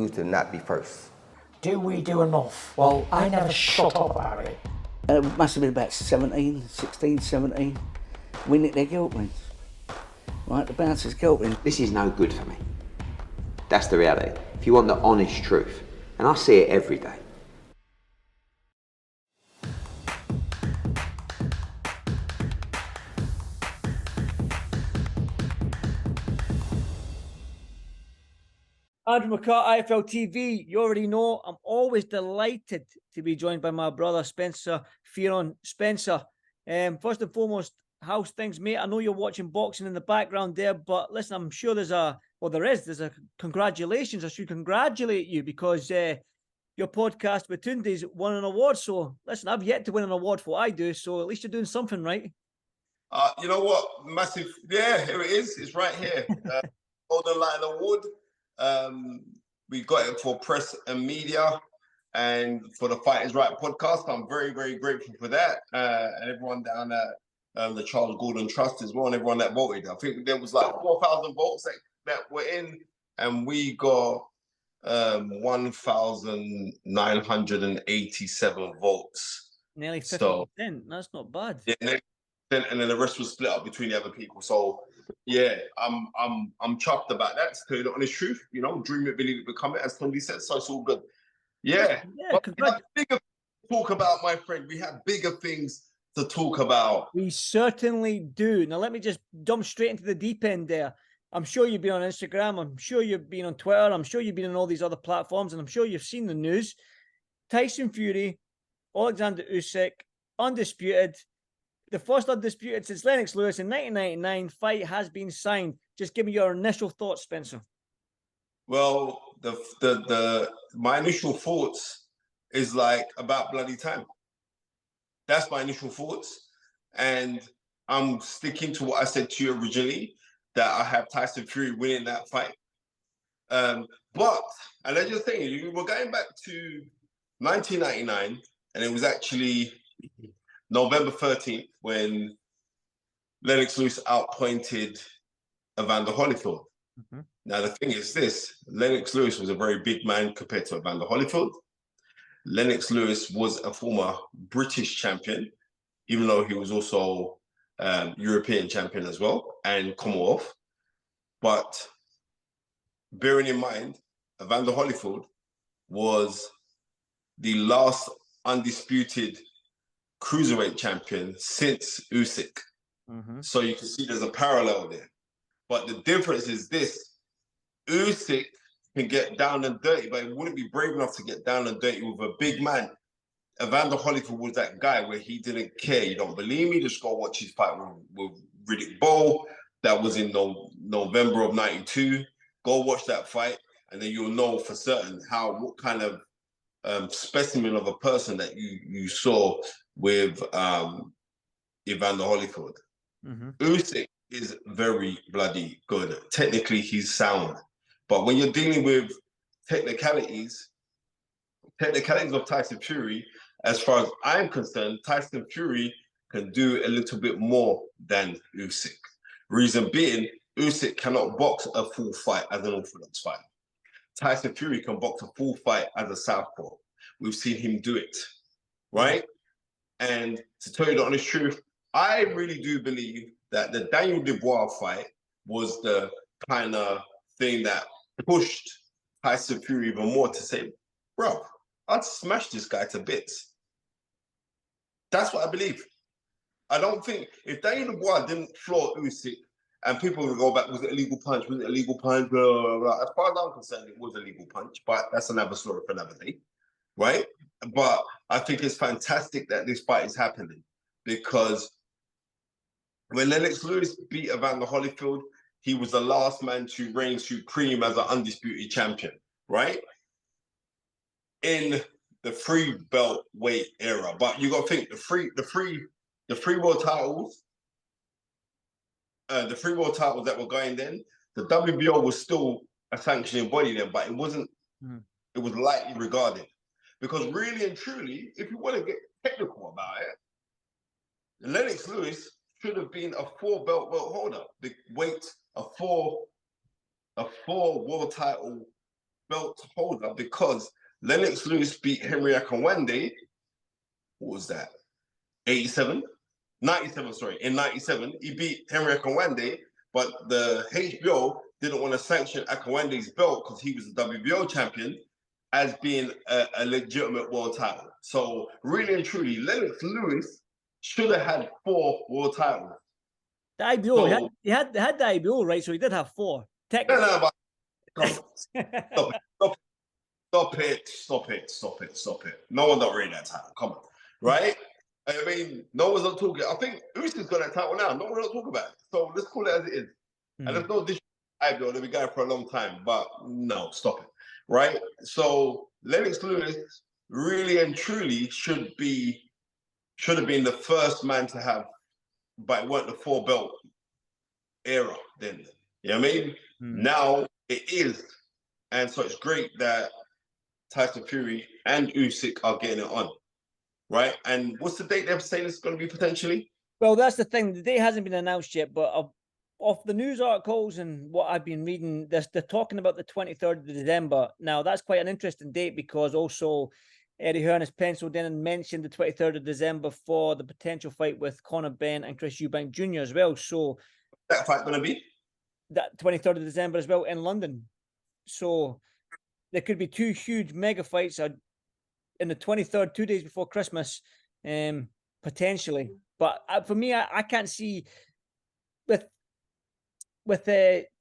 choose to not be first? Do we do enough? Well, I never shut up about it. It must have been about 16, 17. We nicked their guilt rings. Right, the bouncer's guilt ring. This is no good for me. That's the reality. If you want the honest truth, and I see it every day. Andrew McCRT, IFL TV. You already know I'm always delighted to be joined by my brother Spencer FEARON. Spencer, first and foremost, how's things, mate? I know you're watching boxing in the background there, but listen, I'm sure there's a congratulations. I should congratulate you because your podcast with Tunde's won an award. So listen, I've yet to win an award for what I do, so at least you're doing something right. You know what? Massive. Yeah, here it is. It's right here. Golden Lion Award. We got it for press and media and for the Fight is Right podcast. I'm very, very grateful for that. And everyone down at the Charles Gordon Trust as well, and everyone that voted. I think there was like 4,000 votes that were in, and we got 1,987 votes. Nearly 50%. So, that's not bad. Yeah, and then the rest was split up between the other people. So yeah, I'm chuffed about that. To tell you the honest truth, you know, dream it, believe it, become it, as Tony said. So it's all good. Yeah, but we have bigger talk about, my friend. We have bigger things to talk about. We certainly do. Now let me just jump straight into the deep end there. I'm sure you've been on Instagram. I'm sure you've been on Twitter. I'm sure you've been on all these other platforms, and I'm sure you've seen the news. Tyson Fury, Alexander Usyk, undisputed. The first undisputed since Lennox Lewis in 1999 fight has been signed. Just give me your initial thoughts, Spencer. Well, my initial thoughts is like about bloody time. That's my initial thoughts, and I'm sticking to what I said to you originally, that I have Tyson Fury winning that fight. But and let's just think, we were going back to 1999, and it was actually November 13th when Lennox Lewis outpointed Evander Holyfield. Mm-hmm. Now, the thing is this, Lennox Lewis was a very big man compared to Evander Holyfield. Lennox Lewis was a former British champion, even though he was also European champion as well, and Commonwealth. But bearing in mind, Evander Holyfield was the last undisputed cruiserweight champion since Usyk. Mm-hmm. So you can see there's a parallel there. But the difference is this, Usyk can get down and dirty, but he wouldn't be brave enough to get down and dirty with a big man. Evander Holyfield was that guy where he didn't care. You don't believe me? Just go watch his fight with Riddick Bowe. That was in November of 92. Go watch that fight, and then you'll know for certain what kind of specimen of a person that you saw with Evander Holyfield. Mm-hmm. Usyk is very bloody good. Technically, he's sound. But when you're dealing with technicalities of Tyson Fury, as far as I'm concerned, Tyson Fury can do a little bit more than Usyk. Reason being, Usyk cannot box a full fight as an orthodox fighter. Tyson Fury can box a full fight as a southpaw. We've seen him do it, right? And to tell you the honest truth, I really do believe that the Daniel Dubois fight was the kind of thing that pushed Tyson Fury even more to say, bro, I'd smash this guy to bits. That's what I believe. I don't think, if Daniel Dubois didn't floor Usyk, and people would go back, was it a legal punch? Was it a legal punch? Blah, blah, blah. As far as I'm concerned, it was a legal punch, but that's another story for another day, right? But I think it's fantastic that this fight is happening, because when Lennox Lewis beat Evander Holyfield, he was the last man to reign supreme as an undisputed champion, right? In the free belt weight era. But you got to think, the free world titles, that were going then, the WBO was still a sanctioning body then, but it wasn't, it was lightly regarded. Because really and truly, if you want to get technical about it, Lennox Lewis should have been a 4 belt holder. The weight, a four world title belt holder because Lennox Lewis beat Henry Akinwande. What was that? 87? 97, sorry. In 97, he beat Henry Akinwande, but the HBO didn't want to sanction Akinwande's belt because he was the WBO champion as being a legitimate world title. So really and truly, Lennox Lewis should have had 4 world titles. The IBO, he had the IBO, right? So he did have 4. Technically. No, but stop it. No one don't rate that title. Come on, right? I mean, no one's not talking. I think Usyk's got that title now. No one don't talk about it. So let's call it as it is. And there's no disrespect. IBO, they've been going for a long time, but no, stop it, right? So Lennox Lewis really and truly should have been the first man to have, but it weren't the 4 belt era then. You know what I mean? Now it is. And so it's great that Tyson Fury and Usyk are getting it on, right? And what's the date they're saying it's going to be potentially? Well, that's the thing. The date hasn't been announced yet, but off the news articles and what I've been reading, they're talking about the 23rd of December. Now, that's quite an interesting date because also Eddie Hearn has penciled in and mentioned the 23rd of December for the potential fight with Conor Benn and Chris Eubank Jr. as well. So that fight going to be? That 23rd of December as well in London. So there could be 2 huge mega fights in the 23rd, 2 days before Christmas, potentially. But for me, I can't see with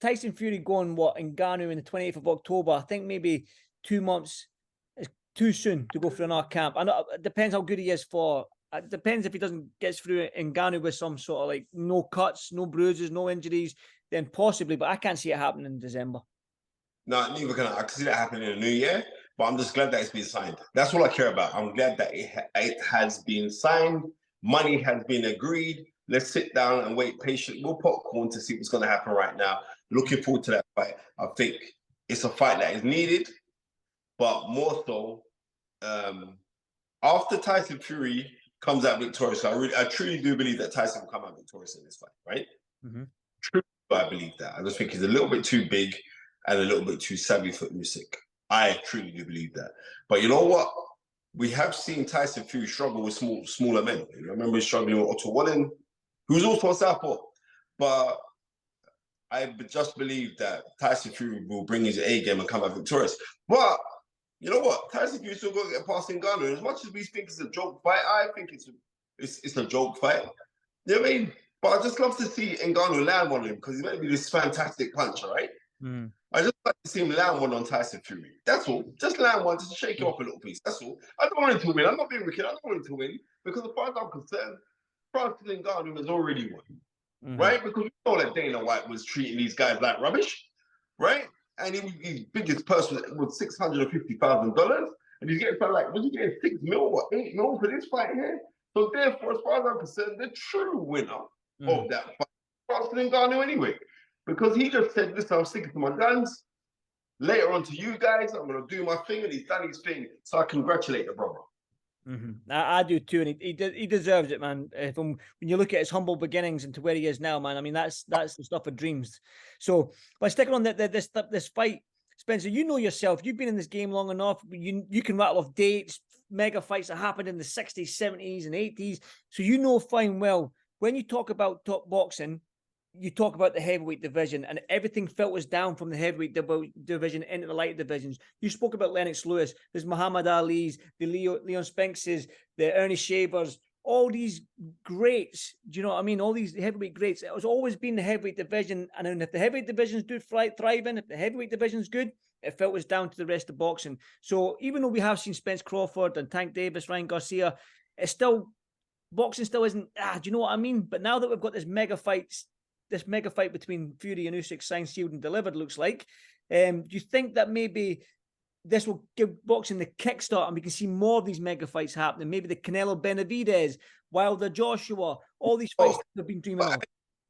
Tyson Fury going in Ngannou in the 28th of October. I think maybe 2 months is too soon to go for another camp. I know it depends how good he is for. It depends if he doesn't get through Ngannou with some sort of like no cuts, no bruises, no injuries, then possibly. But I can't see it happening in December. No, neither can I. I can see that happening in the new year, but I'm just glad that it's been signed. That's all I care about. I'm glad that it has been signed. Money has been agreed. Let's sit down and wait patiently. We'll popcorn to see what's going to happen right now. Looking forward to that fight. I think it's a fight that is needed, but more so, after Tyson Fury comes out victorious, I truly do believe that Tyson will come out victorious in this fight, right? Truly, I believe that. I just think he's a little bit too big and a little bit too savvy for Usyk. I truly do believe that. But you know what? We have seen Tyson Fury struggle with smaller men. I remember he's struggling with Otto Wallen, who's also a southpaw. But I just believe that Tyson Fury will bring his A game and come out victorious. But you know what? Tyson Fury still got to get past Ngannou. As much as we think it's a joke fight, I think it's a joke fight. You know what I mean? But I just love to see Ngannou land on him because he's meant to be this fantastic puncher, right? I just like to see him land one on Tyson Fury. That's all. Just land one, just shake him up a little piece. That's all. I don't want him to win. I'm not being wicked. I don't want him to win because as far as I'm concerned, Francis Ngannou has already won, right? Because we know that Dana White was treating these guys like rubbish, right? And his biggest purse was $650,000, and he's getting like, was he getting 6 mil or 8 mil for this fight here? So therefore, as far as I'm concerned, the true winner of that fight, Francis Ngannou anyway. Because he just said, listen, I'm sticking to my guns. Later on to you guys, I'm going to do my thing, and he's done his thing. So I congratulate the brother. I do too, and he deserves it, man. When you look at his humble beginnings and to where he is now, man, I mean, that's the stuff of dreams. So, by sticking on this fight, Spencer, you know yourself. You've been in this game long enough. You can rattle off dates, mega fights that happened in the 60s, 70s, and 80s. So you know fine well, when you talk about top boxing, you talk about the heavyweight division and everything filters down from the heavyweight division into the light divisions. You spoke about Lennox Lewis, there's Muhammad Ali's, the Leon Spinks's, the Ernie Shavers, all these greats. Do you know what I mean? All these heavyweight greats. It has always been the heavyweight division. And then if the heavyweight divisions do thriving, if the heavyweight division's good, it filters down to the rest of boxing. So even though we have seen Spence Crawford and Tank Davis, Ryan Garcia, it's still, boxing still isn't, do you know what I mean? But now that we've got this mega fight between Fury and Usyk signed, sealed, and delivered, looks like. Do you think that maybe this will give boxing the kickstart and we can see more of these mega fights happening? Maybe the Canelo Benavidez, Wilder Joshua, all these fights that have been dreaming of.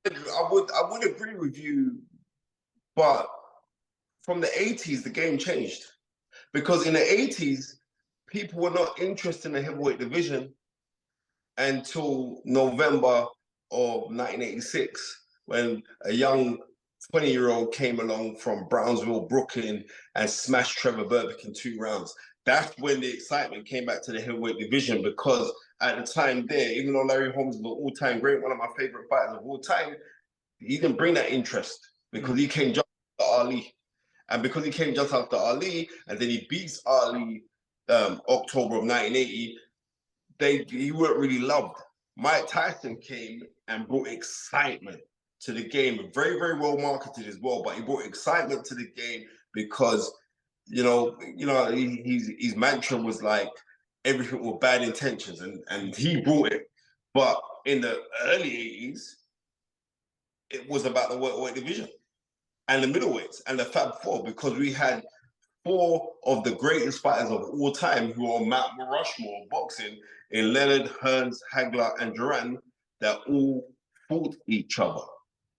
I would agree with you, but from the 80s, the game changed. Because in the 80s, people were not interested in the heavyweight division until November of 1986. When a young 20-year-old came along from Brownsville, Brooklyn, and smashed Trevor Burbick in 2 rounds. That's when the excitement came back to the heavyweight division, because at the time there, even though Larry Holmes was an all-time great, one of my favorite fighters of all time, he didn't bring that interest because he came just after Ali. And because he came just after Ali, and then he beats Ali October of 1980, he weren't really loved. Mike Tyson came and brought excitement to the game. Very, very well marketed as well, but he brought excitement to the game because, his mantra was like, everything with bad intentions, and he brought it. But in the early 80s, it was about the welterweight division and the middleweights and the Fab Four, because we had 4 of the greatest fighters of all time who are Mount Rushmore of boxing in Leonard, Hearns, Hagler, and Duran, that all fought each other.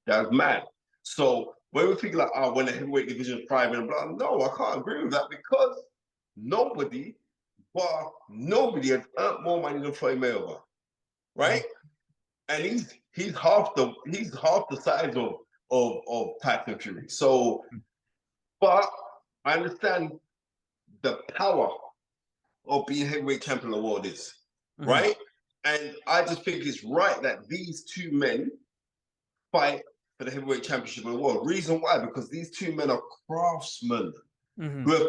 That's mad. So when we think like, when the heavyweight division is thriving and blah, no, I can't agree with that, because nobody has earned more money than Floyd Mayweather, right? And he's half the size of Tyson Fury. So, but I understand the power of being heavyweight champion of the world is, right? And I just think it's right that these 2 men fight for the heavyweight championship of the world. Reason why? Because these 2 men are craftsmen who have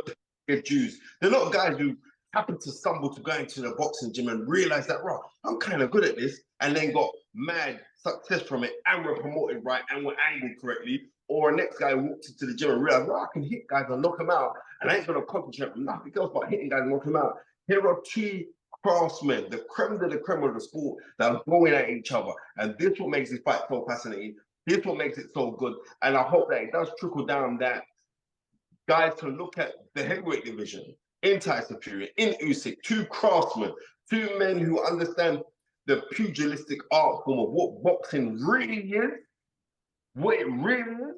paid dues. They're not guys who happen to stumble to go into the boxing gym and realize that, right, I'm kind of good at this, and then got mad success from it and were promoted right and were angled correctly. Or a next guy walked into the gym and realized, well, I can hit guys and knock them out, and I ain't going to concentrate on nothing else but hitting guys and knock them out. Here are 2 craftsmen, the creme de la creme of the sport, that are going at each other. And this is what makes this fight so fascinating. This is what makes it so good. And I hope that it does trickle down, that guys can look at the heavyweight division in Tyson Fury, in Usyk, 2 craftsmen, 2 men who understand the pugilistic art form of what boxing really is, what it really is.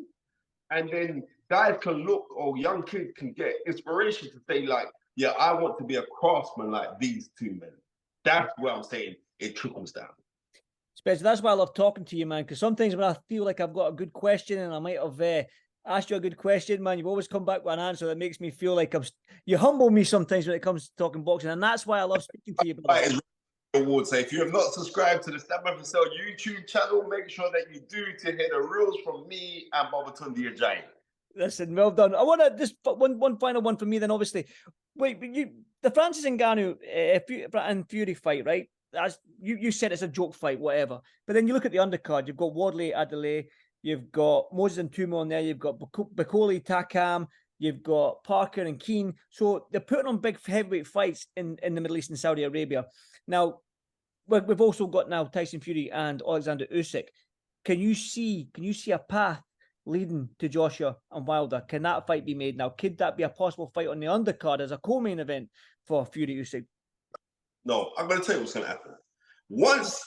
And then guys can look, or young kids can get inspiration to say, like, yeah, I want to be a craftsman like these 2 men. That's where I'm saying it trickles down. Spencer, that's why I love talking to you, man, because sometimes when I feel like I've got a good question and I might have asked you a good question, man, you've always come back with an answer that makes me feel like you humble me sometimes when it comes to talking boxing, and that's why I love speaking to you. Award. So if you have not subscribed to the Stab and Sell YouTube channel, make sure that you do, to hear the reels from me and Babatunde Ajayi. Listen, well done. I want to just one final one from me then, obviously. Wait, the Francis Ngannou and Fury fight, right? As you said, it's a joke fight, whatever. But then you look at the undercard, you've got Wardley, Adelaide, you've got Moses and Tumo on there, you've got Bakoli, Takam, you've got Parker and Keane. So they're putting on big heavyweight fights in the Middle East and Saudi Arabia. Now, we've also got now Tyson Fury and Alexander Usyk. Can you see a path leading to Joshua and Wilder? Can that fight be made now? Could that be a possible fight on the undercard as a co-main event for Fury Usyk? No, I'm going to tell you what's going to happen. Once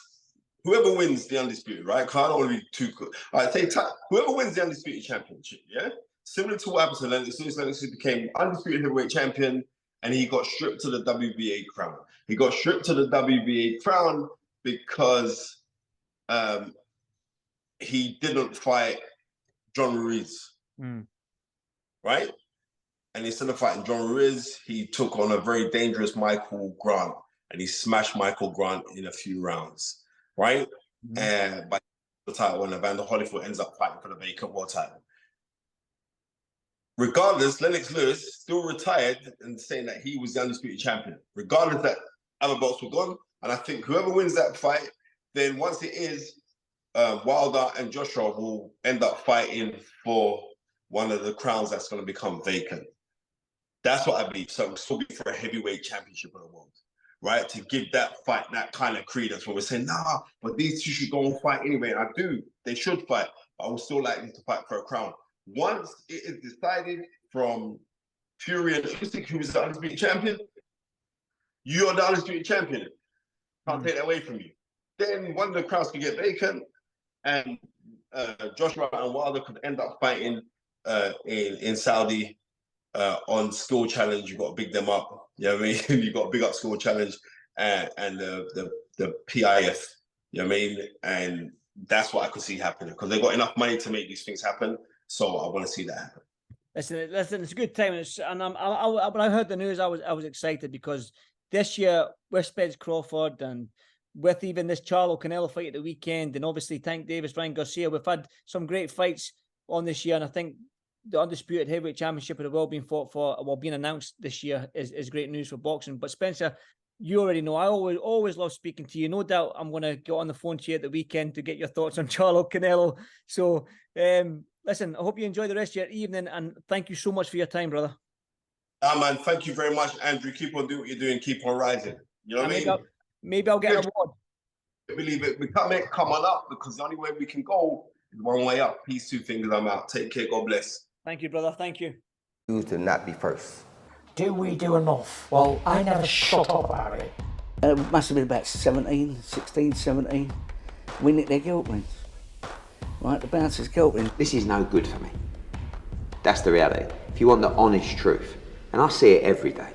whoever wins the undisputed, right? Because I don't want to be too good. All right, whoever wins the undisputed championship, yeah? Similar to what happened to Lennox. Lennox became undisputed heavyweight champion, and he got stripped to the WBA crown. He got stripped to the WBA crown because he didn't fight John Ruiz, right? And instead of fighting John Ruiz, he took on a very dangerous Michael Grant, and he smashed Michael Grant in a few rounds, right? And by the title, and Evander Holyfield ends up fighting for the vacant world title. Regardless, Lennox Lewis still retired and saying that he was the undisputed champion, regardless that other belts were gone. And I think whoever wins that fight, then once it is, Wilder and Joshua will end up fighting for one of the crowns that's going to become vacant. That's what I believe. So it's still be for a heavyweight championship of the world, right? To give that fight that kind of credence when we're saying, nah, but these 2 should go and fight anyway. And I do. They should fight. But I would still like them to fight for a crown. Once it is decided from Fury and Usyk, who is the undisputed champion, you're the undisputed champion. Can't take that away from you. Then one of the crowns can get vacant, and Joshua and Wilder could end up fighting in Saudi on skill challenge. You've got to big them up. You know what I mean? You've got to big up skill challenge and the PIF. You know what I mean? And that's what I could see happening, because they've got enough money to make these things happen. So I want to see that happen. Listen, it's a good time, and when I heard the news, I was excited because this year with Spence Crawford and with even this Charlo Canelo fight at the weekend, and obviously Tank Davis, Ryan Garcia, we've had some great fights on this year, and I think the undisputed heavyweight championship of the world being fought for, well, being announced this year is great news for boxing. But Spencer, you already know I always love speaking to you. No doubt I'm going to get on the phone to you at the weekend to get your thoughts on Charlo Canelo. So listen, I hope you enjoy the rest of your evening, and thank you so much for your time, brother. Man, thank you very much, Andrew. Keep on doing what you're doing. Keep on rising. You know what I mean? Maybe I'll get an award. I believe it. We can't come on up, because the only way we can go is one way up. Peace, two fingers, I'm out. Take care. God bless. Thank you, brother. Thank you. Choose to not be first. Do we do enough? Well, I never shut up about it. It must have been about 16, 17. We nicked their guilt rings. Right, the bouncer's guilt ring. This is no good for me. That's the reality. If you want the honest truth, and I see it every day,